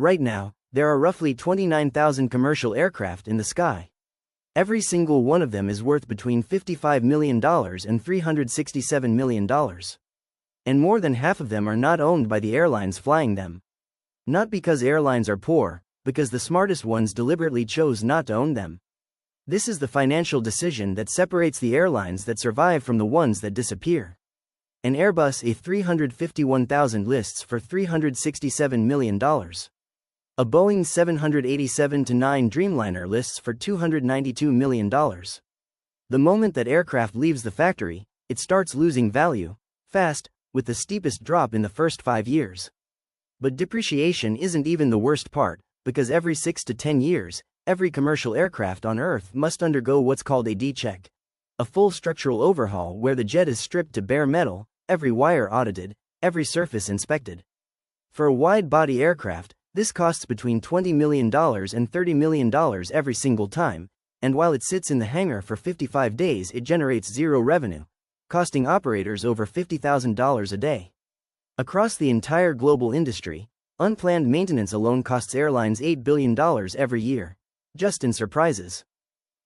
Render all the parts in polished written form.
Right now, there are roughly 29,000 commercial aircraft in the sky. Every single one of them is worth between $55 million and $367 million. And more than half of them are not owned by the airlines flying them. Not because airlines are poor, because the smartest ones deliberately chose not to own them. This is the financial decision that separates the airlines that survive from the ones that disappear. An Airbus A350 1000 lists for $367 million. A Boeing 787-9 Dreamliner lists for $292 million. The moment that aircraft leaves the factory, it starts losing value, fast, with the steepest drop in the first 5 years. But depreciation isn't even the worst part, because every 6 to 10 years, every commercial aircraft on Earth must undergo what's called a D-check, a full structural overhaul where the jet is stripped to bare metal, every wire audited, every surface inspected. For a wide-body aircraft, this costs between $20 million and $30 million every single time, and while it sits in the hangar for 55 days, it generates zero revenue, costing operators over $50,000 a day. Across the entire global industry, unplanned maintenance alone costs airlines $8 billion every year, just in surprises.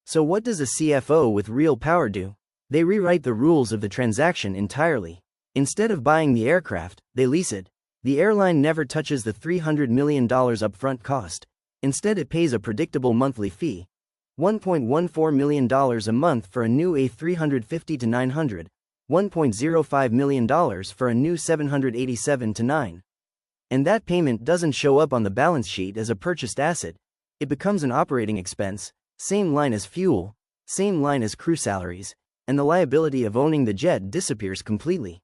So what does a CFO with real power do? They rewrite the rules of the transaction entirely. Instead of buying the aircraft, they lease it. The airline never touches the $300 million upfront cost. Instead, it pays a predictable monthly fee, $1.14 million a month for a new A350-900, $1.05 million for a new 787-9. And that payment doesn't show up on the balance sheet as a purchased asset. It becomes an operating expense, same line as fuel, same line as crew salaries, and the liability of owning the jet disappears completely.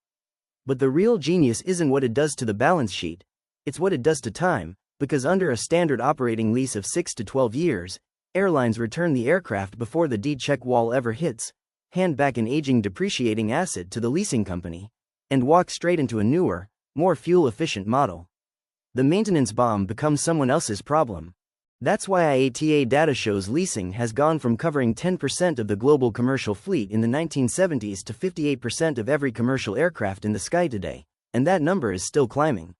But the real genius isn't what it does to the balance sheet, it's what it does to time, because under a standard operating lease of 6 to 12 years, airlines return the aircraft before the D-check wall ever hits, hand back an aging depreciating asset to the leasing company, and walk straight into a newer, more fuel-efficient model. The maintenance bomb becomes someone else's problem. That's why IATA data shows leasing has gone from covering 10% of the global commercial fleet in the 1970s to 58% of every commercial aircraft in the sky today, and that number is still climbing.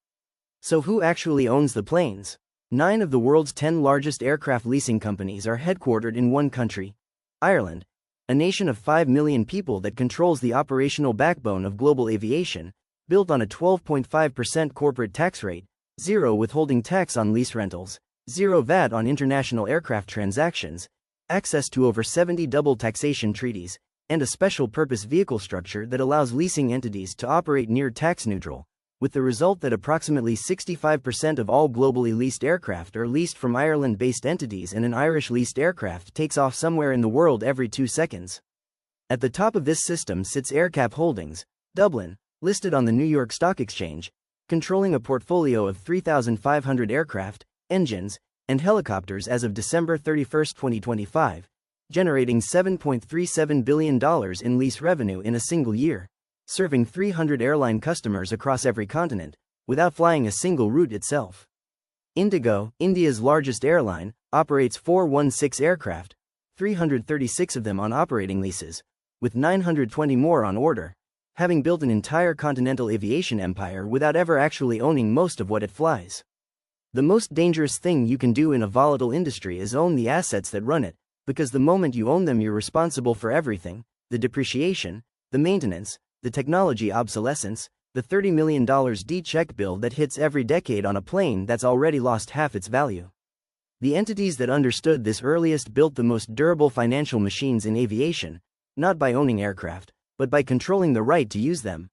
So who actually owns the planes? 9 of the world's 10 largest aircraft leasing companies are headquartered in one country, Ireland, a nation of 5 million people that controls the operational backbone of global aviation, built on a 12.5% corporate tax rate, zero withholding tax on lease rentals, zero VAT on international aircraft transactions, access to over 70 double taxation treaties, and a special purpose vehicle structure that allows leasing entities to operate near tax neutral, with the result that approximately 65% of all globally leased aircraft are leased from Ireland-based entities, and an Irish leased aircraft takes off somewhere in the world every 2 seconds. At the top of this system sits AerCap Holdings, Dublin, listed on the New York Stock Exchange, controlling a portfolio of 3,500 aircraft, engines, and helicopters as of December 31, 2025, generating $7.37 billion in lease revenue in a single year, serving 300 airline customers across every continent, without flying a single route itself. IndiGo, India's largest airline, operates 416 aircraft, 336 of them on operating leases, with 920 more on order, having built an entire continental aviation empire without ever actually owning most of what it flies. The most dangerous thing you can do in a volatile industry is own the assets that run it, because the moment you own them, you're responsible for everything: the depreciation, the maintenance, the technology obsolescence, the $30 million D-check bill that hits every decade on a plane that's already lost half its value. The entities that understood this earliest built the most durable financial machines in aviation, not by owning aircraft, but by controlling the right to use them.